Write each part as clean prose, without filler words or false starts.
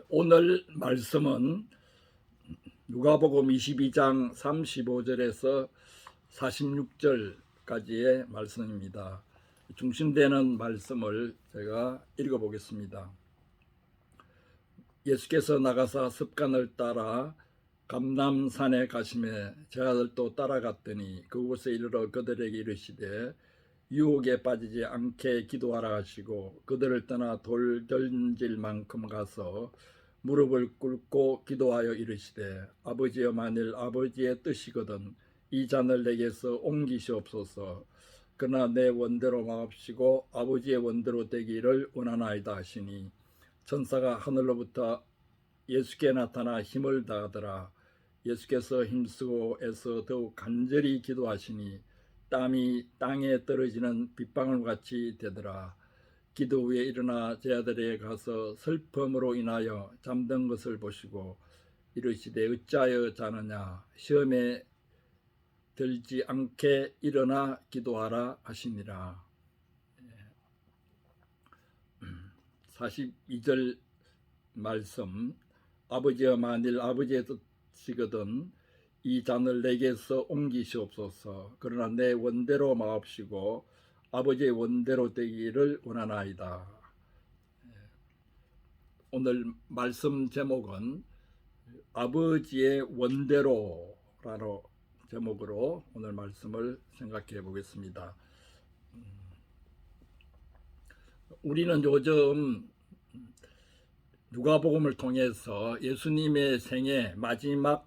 오늘 말씀은 누가복음 22장 35절에서 46절까지의 말씀입니다. 중심되는 말씀을 제가 읽어보겠습니다. 예수께서 나가사 습관을 따라 감람산에 가시매 제자들도 따라갔더니 그곳에 이르러 그들에게 이르시되 유혹에 빠지지 않게 기도하라 하시고 그들을 떠나 돌 던질 만큼 가서 무릎을 꿇고 기도하여 이르시되 아버지여 만일 아버지의 뜻이거든 이 잔을 내게서 옮기시옵소서. 그러나 내 원대로 마옵시고 아버지의 원대로 되기를 원하나이다 하시니 천사가 하늘로부터 예수께 나타나 힘을 다하더라. 예수께서 힘쓰고 애써 더욱 간절히 기도하시니 땀이 땅에 떨어지는 빗방울같이 되더라. 기도 후에 일어나 제자들에게 가서 슬픔으로 인하여 잠든 것을 보시고 이르시되 어찌하여 자느냐 시험에 들지 않게 일어나 기도하라 하시니라. 42절 말씀. 아버지여 만일 아버지의 뜻이거든 이 잔을 내게서 옮기시옵소서. 그러나 내 원대로 마옵시고 아버지의 원대로 되기를 원하나이다. 오늘 말씀 제목은 아버지의 원대로라는 제목으로 오늘 말씀을 생각해 보겠습니다. 우리는 요즘 누가복음을 통해서 예수님의 생애 마지막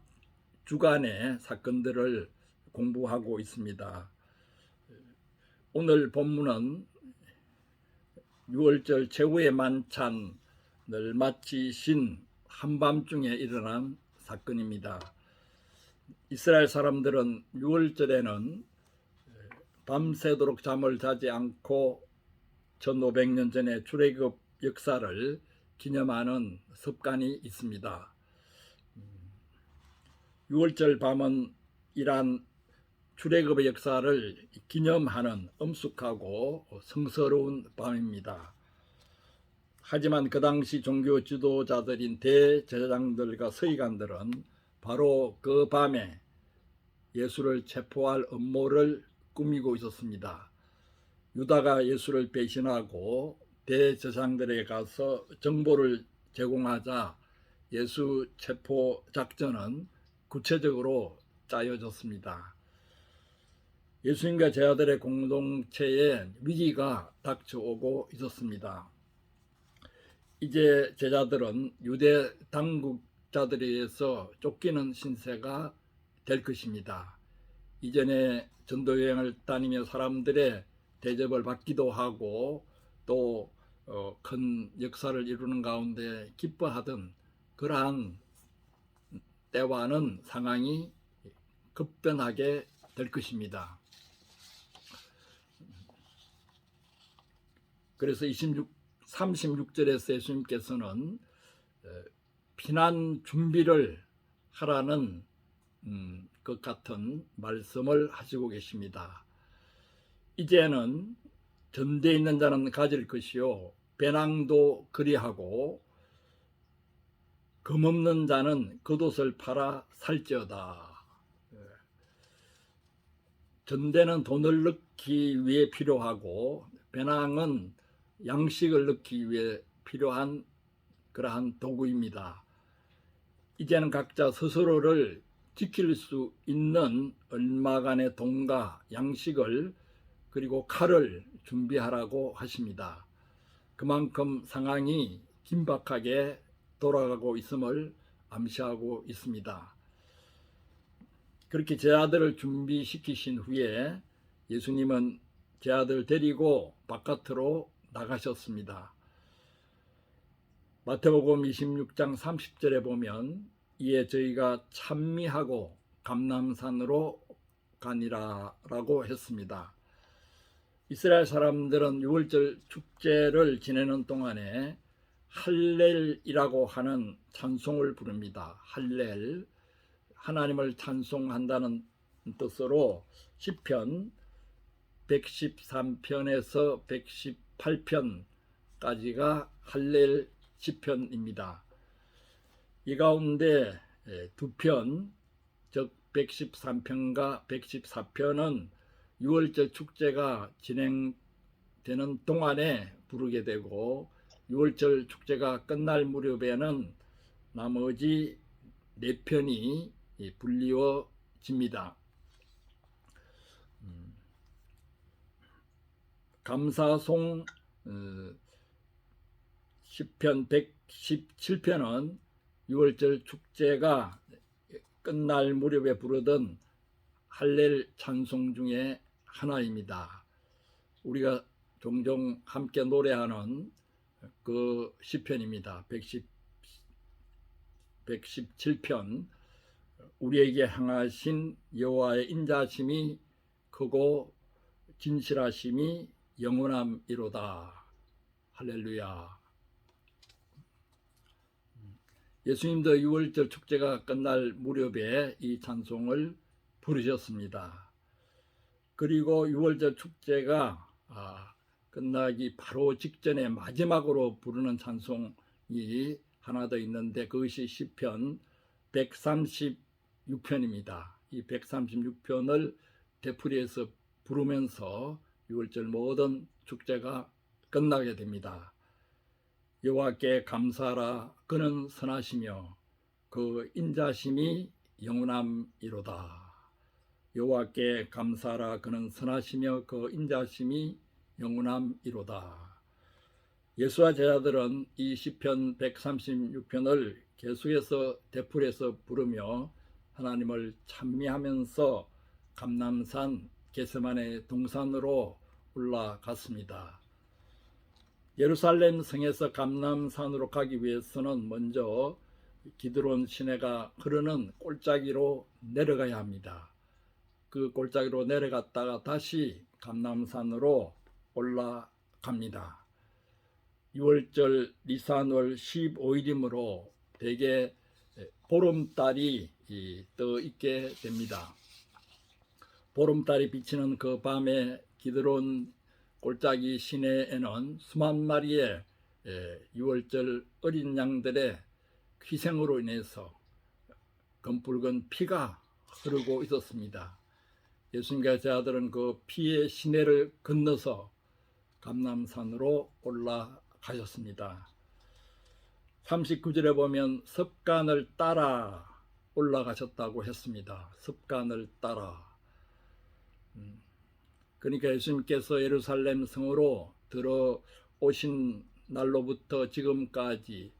주간의 사건들을 공부하고 있습니다. 오늘 본문은 6월절 최후의 만찬을 마치신 한밤중에 일어난 사건입니다. 이스라엘 사람들은 6월절에는 밤새도록 잠을 자지 않고 1500년 전의 출애굽 역사를 기념하는 습관이 있습니다. 6월절 밤은 이러한 출애굽의 역사를 기념하는 엄숙하고 성스러운 밤입니다. 하지만 그 당시 종교 지도자들인 대제사장들과 서기관들은 바로 그 밤에 예수를 체포할 음모를 꾸미고 있었습니다. 유다가 예수를 배신하고 대제사장들에게 가서 정보를 제공하자 예수 체포 작전은 구체적으로 짜여졌습니다. 예수님과 제자들의 공동체에 위기가 닥쳐오고 있었습니다. 이제 제자들은 유대 당국자들에 의해서 쫓기는 신세가 될 것입니다. 이전에 전도여행을 다니며 사람들의 대접을 받기도 하고 또 큰 역사를 이루는 가운데 기뻐하던 그러한 때와는 상황이 급변하게 될 것입니다. 그래서 36절에서 예수님께서는 피난 준비를 하라는 것 같은 말씀을 하시고 계십니다. 이제는 전대에 있는 자는 가질 것이요 배낭도 그리하고 금없는 자는 겉옷을 팔아 살지어다. 전대는 돈을 넣기 위해 필요하고 배낭은 양식을 넣기 위해 필요한 그러한 도구입니다. 이제는 각자 스스로를 지킬 수 있는 얼마간의 돈과 양식을 그리고 칼을 준비하라고 하십니다. 그만큼 상황이 긴박하게 돌아가고 있음을 암시하고 있습니다. 그렇게 제자들을 준비시키신 후에 예수님은 제자들 데리고 바깥으로 나가셨습니다. 마태복음 26장 30절에 보면 이에 저희가 찬미하고 감람산으로 가니라라고 했습니다. 이스라엘 사람들은 6월절 축제를 지내는 동안에 할렐이라고 하는 찬송을 부릅니다. 할렐, 하나님을 찬송한다는 뜻으로 시편 113편에서 118편까지가 할렐 시편입니다. 이 가운데 두 편, 즉 113편과 114편은 6월절 축제가 진행되는 동안에 부르게 되고 6월절 축제가 끝날 무렵에는 나머지 4편이 불리워집니다. 감사송 10편 117편은 6월절 축제가 끝날 무렵에 부르던 할렐 찬송 중에 하나입니다. 우리가 종종 함께 노래하는 그 시편입니다. 117편. 우리에게 향하신 여호와의 인자심이 크고 진실하심이 영원함이로다. 할렐루야. 예수님도 6월절 축제가 끝날 무렵에 이 찬송을 부르셨습니다. 그리고 6월절 축제가 끝나기 바로 직전에 마지막으로 부르는 찬송이 하나 더 있는데 그것이 시편 136편입니다. 이 136편을 되풀이해서 부르면서 6월절 모든 축제가 끝나게 됩니다. 여호와께 감사하라. 그는 선하시며 그 인자심이 영원함이로다. 여호와께 감사하라. 그는 선하시며 그 인자심이 영원함이로다. 예수와 제자들은 이 시편 136편을 계속해서 되풀이해서 부르며 하나님을 찬미하면서 감람산 겟세마네 동산으로 올라갔습니다. 예루살렘 성에서 감람산으로 가기 위해서는 먼저 기드론 시내가 흐르는 골짜기로 내려가야 합니다. 그 골짜기로 내려갔다가 다시 감람산으로 올라갑니다. 6월절 니산월 15일이므로 대개 보름달이 떠 있게 됩니다. 보름달이 비치는 그 밤에 기드론 골짜기 시내에는 수만 마리의 6월절 어린 양들의 희생으로 인해서 검붉은 피가 흐르고 있었습니다. 예수님과 제자들은 그 피의 시내를 건너서 감람산으로 올라가셨습니다. 39절에 보면 섭간을 따라 올라가셨다고 했습니다. 섭간을 따라. 그러니까 예수님께서 예루살렘 성으로 들어오신 날로부터 지금까지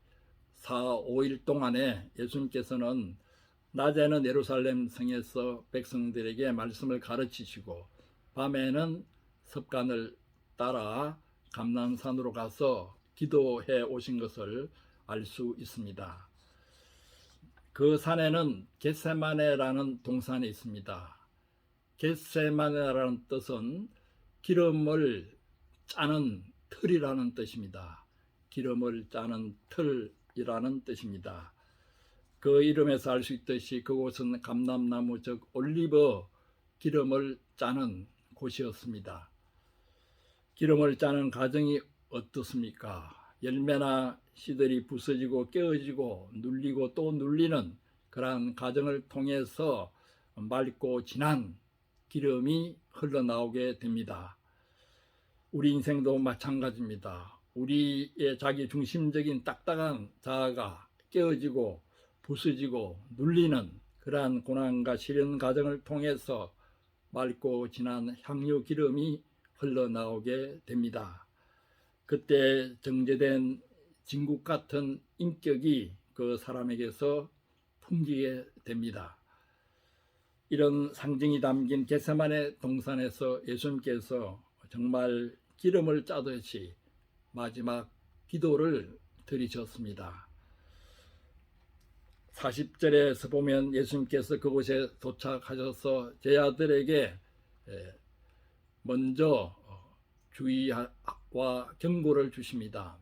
4-5일 동안에 예수님께서는 낮에는 예루살렘 성에서 백성들에게 말씀을 가르치시고 밤에는 섭간을 따라 감람산으로 가서 기도해 오신 것을 알 수 있습니다. 그 산에는 겟세마네라는 동산이 있습니다. 겟세마네라는 뜻은 기름을 짜는 틀이라는 뜻입니다. 기름을 짜는 틀이라는 뜻입니다. 그 이름에서 알 수 있듯이 그곳은 감람나무 즉 올리브 기름을 짜는 곳이었습니다. 기름을 짜는 과정이 어떻습니까? 열매나 씨들이 부서지고 깨어지고 눌리고 또 눌리는 그러한 과정을 통해서 맑고 진한 기름이 흘러나오게 됩니다. 우리 인생도 마찬가지입니다. 우리의 자기 중심적인 딱딱한 자아가 깨어지고 부서지고 눌리는 그러한 고난과 시련 과정을 통해서 맑고 진한 향유 기름이 흘러나오게 됩니다. 그때 정제된 진국 같은 인격이 그 사람에게서 풍기게 됩니다. 이런 상징이 담긴 겟세마네 동산에서 예수님께서 정말 기름을 짜듯이 마지막 기도를 드리셨습니다. 40절에서 보면 예수님께서 그곳에 도착하셔서 제자들에게 먼저 주의와 경고를 주십니다.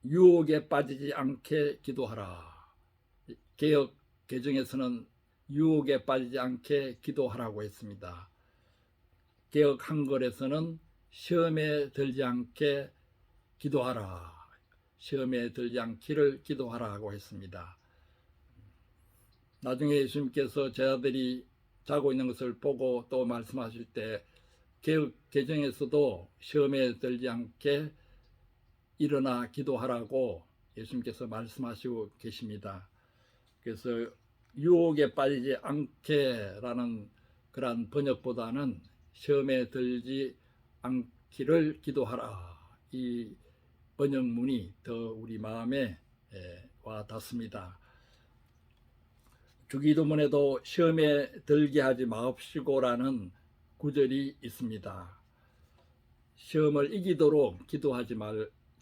유혹에 빠지지 않게 기도하라. 개역 개정에서는 유혹에 빠지지 않게 기도하라고 했습니다. 개역 한글에서는 시험에 들지 않게 기도하라. 시험에 들지 않기를 기도하라고 했습니다. 나중에 예수님께서 제자들이 자고 있는 것을 보고 또 말씀하실 때 개혁 개정에서도 시험에 들지 않게 일어나 기도하라고 예수님께서 말씀하시고 계십니다. 그래서 유혹에 빠지지 않게라는 그러한 번역보다는 시험에 들지 않기를 기도하라, 이 번역문이 더 우리 마음에 와 닿습니다. 주기도문에도 시험에 들게 하지 마옵시고라는 구절이 있습니다. 시험을 이기도록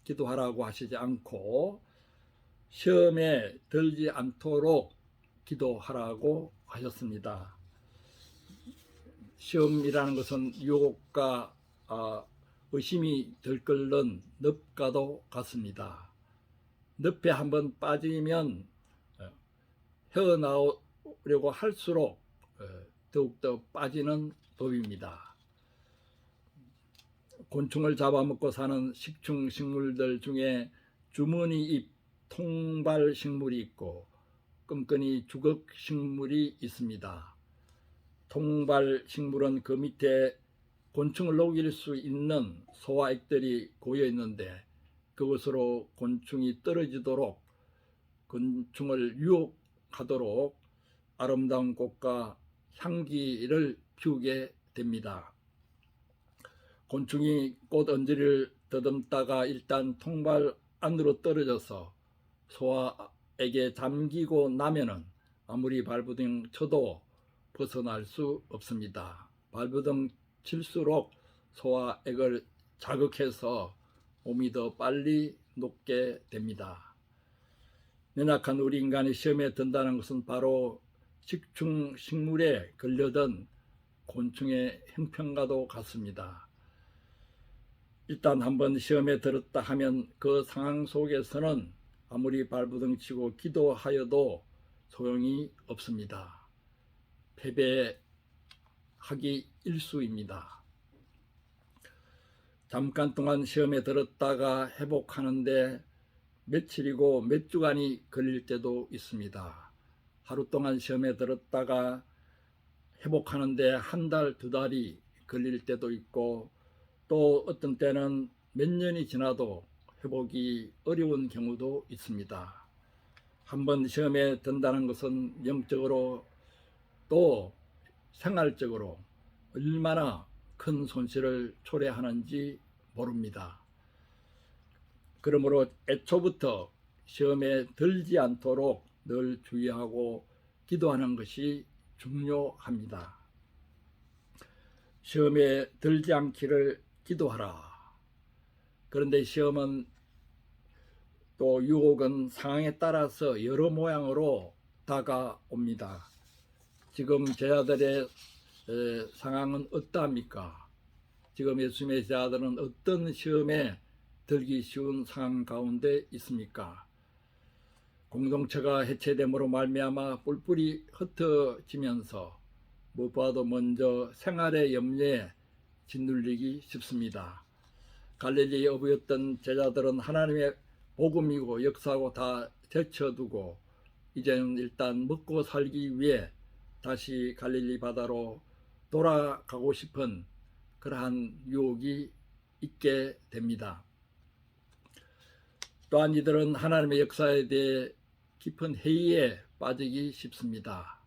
기도하라고 하시지 않고 시험에 들지 않도록 기도하라고 하셨습니다. 시험이라는 것은 유혹과 의심이 들끓는 늪과도 같습니다. 늪에 한번 빠지면 헤어나오려고 할수록 더욱더 빠지는 법입니다. 곤충을 잡아먹고 사는 식충식물들 중에 주머니잎 통발식물이 있고 끈끈이 주걱식물이 있습니다. 통발식물은 그 밑에 곤충을 녹일 수 있는 소화액들이 고여 있는데 그것으로 곤충이 떨어지도록 곤충을 유혹하도록 아름다운 꽃과 향기를 피우게 됩니다. 곤충이 꽃 언지를 더듬다가 일단 통발 안으로 떨어져서 소화액에 잠기고 나면은 아무리 발버둥 쳐도 벗어날 수 없습니다. 발버둥 칠수록 소화액을 자극해서 몸이 더 빨리 녹게 됩니다. 연약한 우리 인간이 시험에 든다는 것은 바로 식충식물에 걸려든 곤충의 형편과도 같습니다. 일단 한번 시험에 들었다 하면 그 상황 속에서는 아무리 발버둥 치고 기도하여도 소용이 없습니다. 패배하기 일쑤입니다. 잠깐 동안 시험에 들었다가 회복하는데 며칠이고 몇 주간이 걸릴 때도 있습니다. 하루 동안 시험에 들었다가 회복하는데 한 달, 두 달이 걸릴 때도 있고 또 어떤 때는 몇 년이 지나도 회복이 어려운 경우도 있습니다. 한번 시험에 든다는 것은 영적으로 또 생활적으로 얼마나 큰 손실을 초래하는지 모릅니다. 그러므로 애초부터 시험에 들지 않도록 늘 주의하고 기도하는 것이 중요합니다. 시험에 들지 않기를 기도하라. 그런데 시험은 또 유혹은 상황에 따라서 여러 모양으로 다가옵니다. 지금 제자들의 상황은 어떠합니까? 지금 예수님의 제자들은 어떤 시험에 들기 쉬운 상황 가운데 있습니까? 공동체가 해체됨으로 말미암아 뿔뿔이 흩어지면서 무엇보다도 먼저 생활의 염려에 짓눌리기 쉽습니다. 갈릴리 어부였던 제자들은 하나님의 복음이고 역사고 다 제쳐두고 이제는 일단 먹고 살기 위해 다시 갈릴리 바다로 돌아가고 싶은 그러한 유혹이 있게 됩니다. 또한 이들은 하나님의 역사에 대해 깊은 회의에 빠지기 쉽습니다.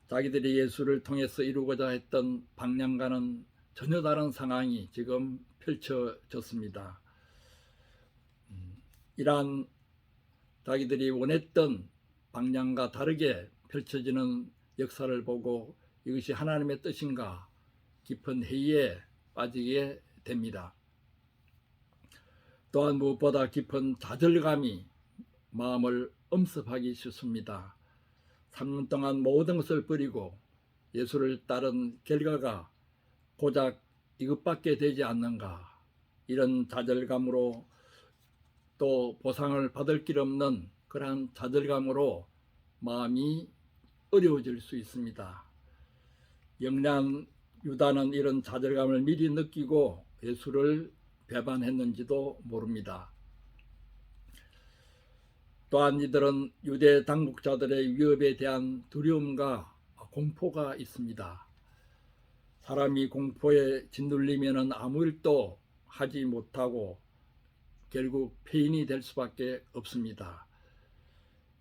자기들이 예수를 통해서 이루고자 했던 방향과는 전혀 다른 상황이 지금 펼쳐졌습니다. 이러한 자기들이 원했던 방향과 다르게 펼쳐지는 역사를 보고 이것이 하나님의 뜻인가 깊은 회의에 빠지게 됩니다. 또한 무엇보다 깊은 좌절감이 마음을 엄습하기 쉽습니다. 3년 동안 모든 것을 버리고 예수를 따른 결과가 고작 이것밖에 되지 않는가, 이런 좌절감으로 또 보상을 받을 길 없는 그러한 좌절감으로 마음이 어려워질 수 있습니다. 영리한 유다는 이런 좌절감을 미리 느끼고 예수를 배반했는지도 모릅니다. 또한 이들은 유대 당국자들의 위협에 대한 두려움과 공포가 있습니다. 사람이 공포에 짓눌리면 아무 일도 하지 못하고 결국 폐인이 될 수밖에 없습니다.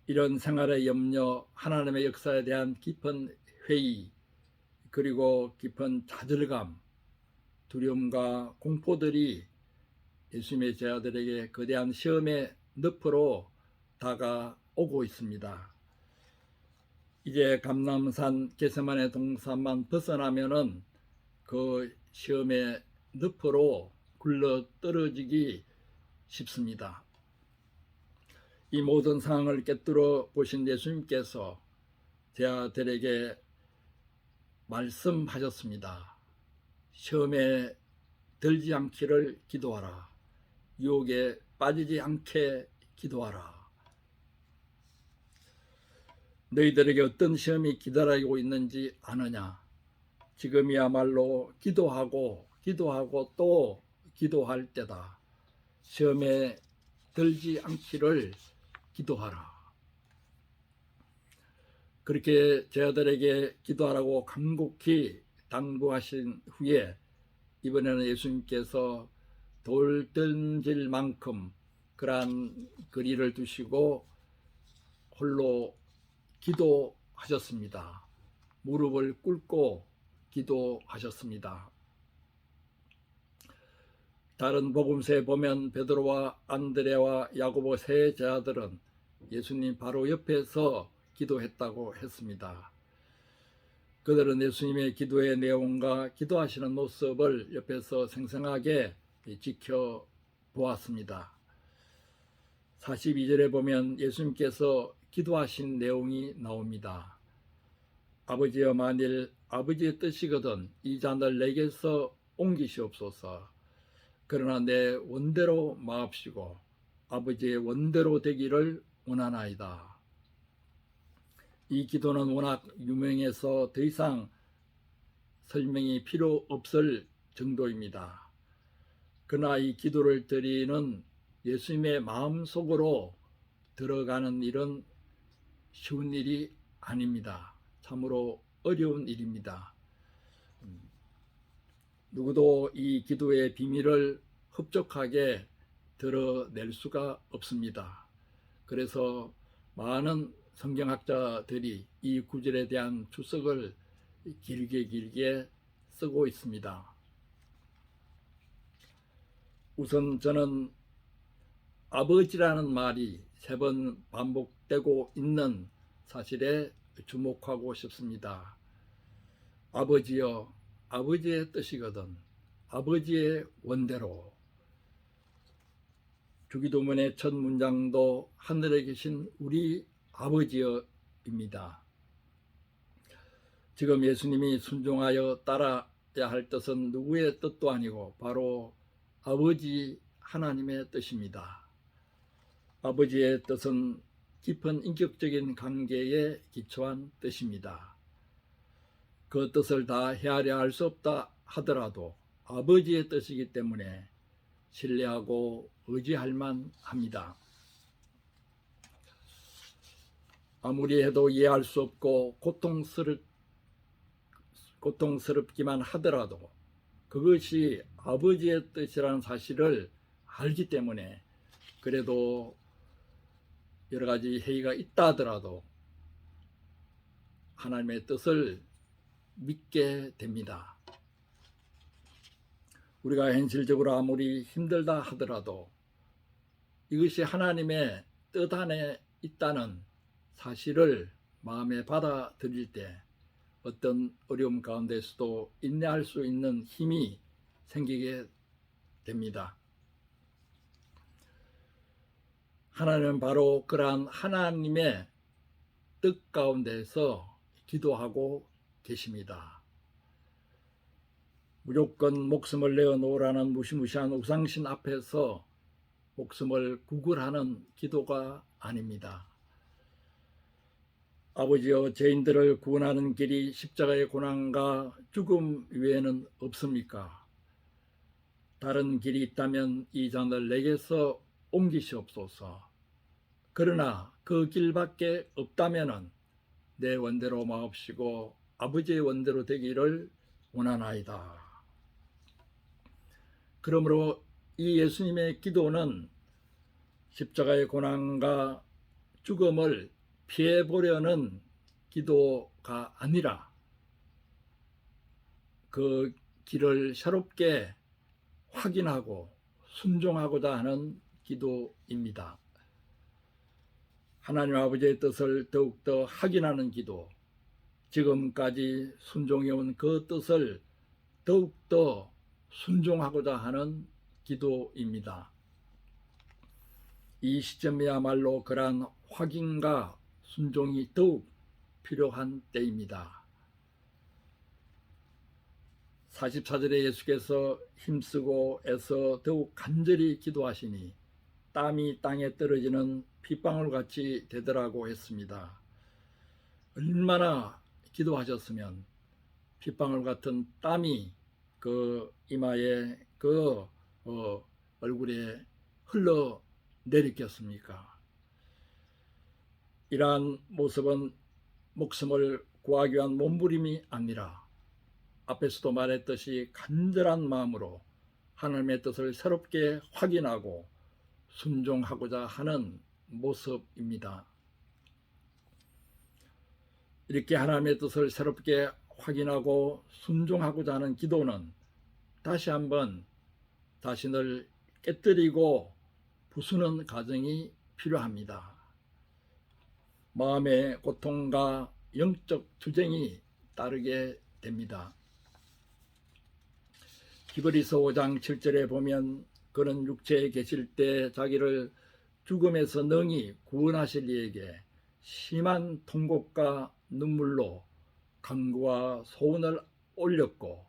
이런 생활의 염려, 하나님의 역사에 대한 깊은 회의, 그리고 깊은 좌절감, 두려움과 공포들이 예수님의 제자들에게 거대한 시험의 늪으로 다가오고 있습니다. 이제 감람산 겟세마네 동산만 벗어나면은 그 시험의 늪으로 굴러 떨어지기 쉽습니다. 이 모든 상황을 꿰뚫어 보신 예수님께서 제자들에게 말씀하셨습니다. 시험에 들지 않기를 기도하라. 유혹에 빠지지 않게 기도하라. 너희들에게 어떤 시험이 기다리고 있는지 아느냐? 지금이야말로 기도하고 또 기도할 때다. 시험에 들지 않기를 기도하라. 그렇게 제자들에게 기도하라고 간곡히 당부하신 후에 이번에는 예수님께서 돌 던질 만큼 그러한 거리를 두시고 홀로 기도하셨습니다. 무릎을 꿇고 기도하셨습니다. 다른 복음서에 보면 베드로와 안드레와 야고보 세 제자들은 예수님 바로 옆에서 기도했다고 했습니다. 그들은 예수님의 기도의 내용과 기도하시는 모습을 옆에서 생생하게 지켜보았습니다. 42절에 보면 예수님께서 기도하신 내용이 나옵니다. 아버지여, 만일 아버지의 뜻이거든 이 잔을 내게서 옮기시옵소서. 그러나 내 원대로 마옵시고 아버지의 원대로 되기를 원하나이다. 이 기도는 워낙 유명해서 더 이상 설명이 필요 없을 정도입니다. 그러나 이 기도를 드리는 예수님의 마음속으로 들어가는 일은 쉬운 일이 아닙니다. 참으로 어려운 일입니다. 누구도 이 기도의 비밀을 흡족하게 드러낼 수가 없습니다. 그래서 많은 성경학자들이 이 구절에 대한 주석을 길게 쓰고 있습니다. 우선 저는 아버지라는 말이 3번 반복되고 있는 사실에 주목하고 싶습니다. 아버지여, 아버지의 뜻이거든 아버지의 원대로. 주기도문의 첫 문장도 하늘에 계신 우리 아버지여입니다. 지금 예수님이 순종하여 따라야 할 뜻은 누구의 뜻도 아니고 바로 아버지 하나님의 뜻입니다. 아버지의 뜻은 깊은 인격적인 관계에 기초한 뜻입니다. 그 뜻을 다 헤아려 알 수 없다 하더라도 아버지의 뜻이기 때문에 신뢰하고 의지할 만합니다. 아무리 해도 이해할 수 없고 고통스럽기만 하더라도 그것이 아버지의 뜻이라는 사실을 알기 때문에 그래도 여러 가지 회의가 있다 하더라도 하나님의 뜻을 믿게 됩니다. 우리가 현실적으로 아무리 힘들다 하더라도 이것이 하나님의 뜻 안에 있다는 사실을 마음에 받아들일 때 어떤 어려움 가운데서도 인내할 수 있는 힘이 생기게 됩니다. 하나님은 바로 그러한 하나님의 뜻 가운데서 기도하고 계십니다. 무조건 목숨을 내어놓으라는 무시무시한 우상신 앞에서 목숨을 구걸하는 기도가 아닙니다. 아버지여, 죄인들을 구원하는 길이 십자가의 고난과 죽음 외에는 없습니까? 다른 길이 있다면 이 잔을 내게서 옮기시옵소서. 그러나 그 길밖에 없다면은 내 원대로 마옵시고 아버지의 원대로 되기를 원하나이다. 그러므로 이 예수님의 기도는 십자가의 고난과 죽음을 피해보려는 기도가 아니라 그 길을 새롭게 확인하고 순종하고자 하는 기도입니다. 하나님 아버지의 뜻을 더욱더 확인하는 기도, 지금까지 순종해온 그 뜻을 더욱더 순종하고자 하는 기도입니다. 이 시점이야말로 그러한 확인과 순종이 더욱 필요한 때입니다. 44절에 예수께서 힘쓰고 애써 더욱 간절히 기도하시니 땀이 땅에 떨어지는 핏방울같이 되더라고 했습니다. 얼마나 기도하셨으면 핏방울 같은 땀이 그 이마에 그 얼굴에 흘러 내리겠습니까? 이러한 모습은 목숨을 구하기 위한 몸부림이 아니라 앞에서도 말했듯이 간절한 마음으로 하나님의 뜻을 새롭게 확인하고 순종하고자 하는 모습입니다. 이렇게 하나님의 뜻을 새롭게 확인하고 순종하고자 하는 기도는 다시 한번 자신을 깨뜨리고 부수는 과정이 필요합니다. 마음의 고통과 영적 투쟁이 따르게 됩니다. 히브리서 5장 7절에 보면 그는 육체에 계실 때 자기를 죽음에서 능히 구원하실 이에게 심한 통곡과 눈물로 간구와 소원을 올렸고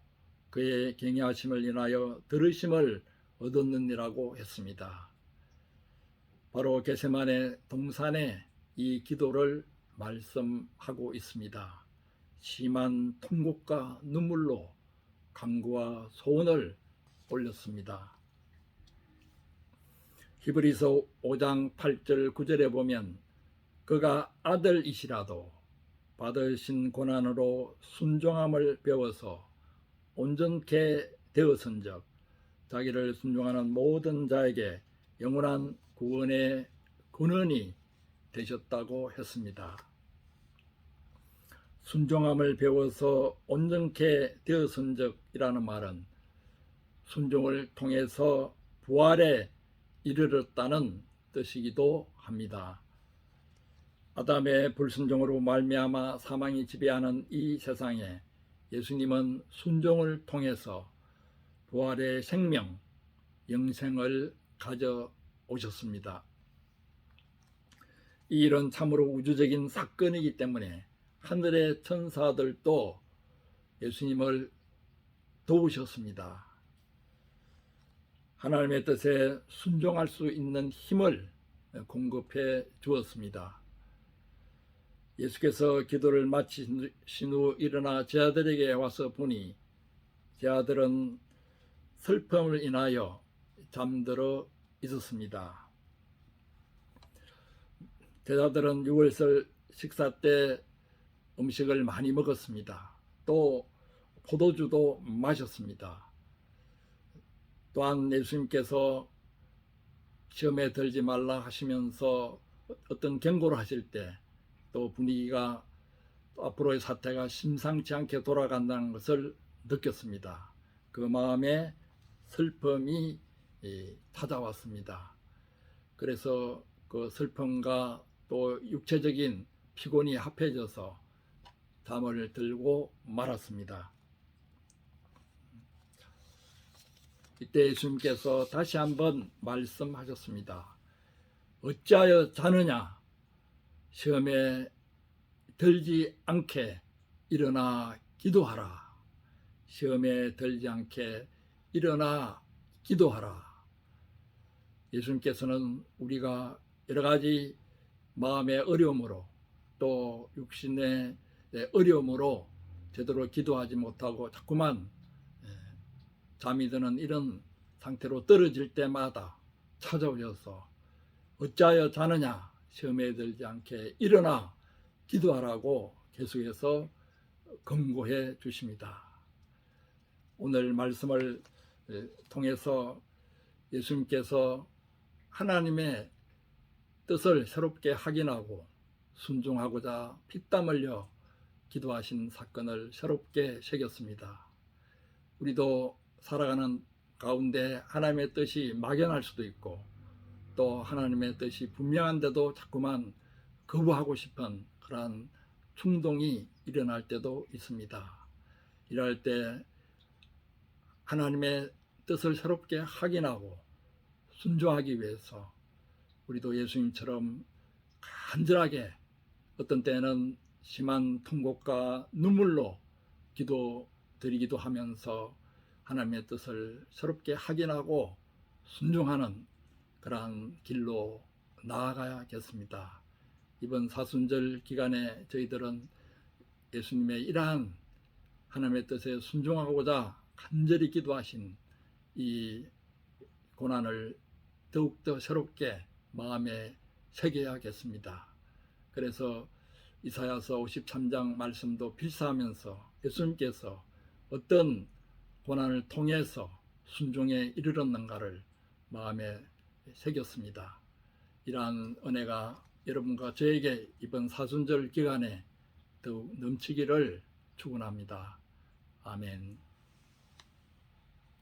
그의 경외하심을 인하여 들으심을 얻었느니라고 했습니다. 바로 겟세마네 동산에 이 기도를 말씀하고 있습니다. 심한 통곡과 눈물로 간구와 소원을 올렸습니다. 히브리서 5장 8절 9절에 보면 그가 아들이시라도 받으신 고난으로 순종함을 배워서 온전케 되었은즉 자기를 순종하는 모든 자에게 영원한 구원의 근원이 되셨다고 했습니다. 순종함을 배워서 온전케 되었은즉이라는 말은 순종을 통해서 부활에 이르렀다는 뜻이기도 합니다. 아담의 불순종으로 말미암아 사망이 지배하는 이 세상에 예수님은 순종을 통해서 부활의 생명, 영생을 가져오셨습니다. 이 일은 참으로 우주적인 사건이기 때문에 하늘의 천사들도 예수님을 도우셨습니다. 하나님의 뜻에 순종할 수 있는 힘을 공급해 주었습니다. 예수께서 기도를 마치신 후 일어나 제 아들에게 와서 보니 제 아들은 슬픔을 인하여 잠들어 있었습니다. 제자들은 6월절 식사 때 음식을 많이 먹었습니다. 또 포도주도 마셨습니다. 또한 예수님께서 시험에 들지 말라 하시면서 어떤 경고를 하실 때 또 분위기가 또 앞으로의 사태가 심상치 않게 돌아간다는 것을 느꼈습니다. 그 마음에 슬픔이 찾아왔습니다. 그래서 그 슬픔과 또 육체적인 피곤이 합해져서 잠을 들고 말았습니다. 이때 예수님께서 다시 한번 말씀하셨습니다. 어찌하여 자느냐? 시험에 들지 않게 일어나 기도하라. 시험에 들지 않게 일어나 기도하라. 예수님께서는 우리가 여러 가지 마음의 어려움으로 또 육신의 어려움으로 제대로 기도하지 못하고 자꾸만 잠이 드는 이런 상태로 떨어질 때마다 찾아오셔서 어찌하여 자느냐? 시험에 들지 않게 일어나 기도하라고 계속해서 권고해 주십니다. 오늘 말씀을 통해서 예수님께서 하나님의 뜻을 새롭게 확인하고 순종하고자 피땀 흘려 기도하신 사건을 새롭게 새겼습니다. 우리도 살아가는 가운데 하나님의 뜻이 막연할 수도 있고 또 하나님의 뜻이 분명한데도 자꾸만 거부하고 싶은 그러한 충동이 일어날 때도 있습니다. 이럴 때 하나님의 뜻을 새롭게 확인하고 순종하기 위해서 우리도 예수님처럼 간절하게 어떤 때는 심한 통곡과 눈물로 기도드리기도 하면서 하나님의 뜻을 새롭게 확인하고 순종하는 그러한 길로 나아가야겠습니다. 이번 사순절 기간에 저희들은 예수님의 이러한 하나님의 뜻에 순종하고자 간절히 기도하신 이 고난을 더욱더 새롭게 마음에 새겨야겠습니다. 그래서 이사야서 53장 말씀도 필사하면서 예수님께서 어떤 고난을 통해서 순종에 이르렀는가를 마음에 새겼습니다. 이러한 은혜가 여러분과 저에게 이번 사순절 기간에 더욱 넘치기를 축원합니다. 아멘.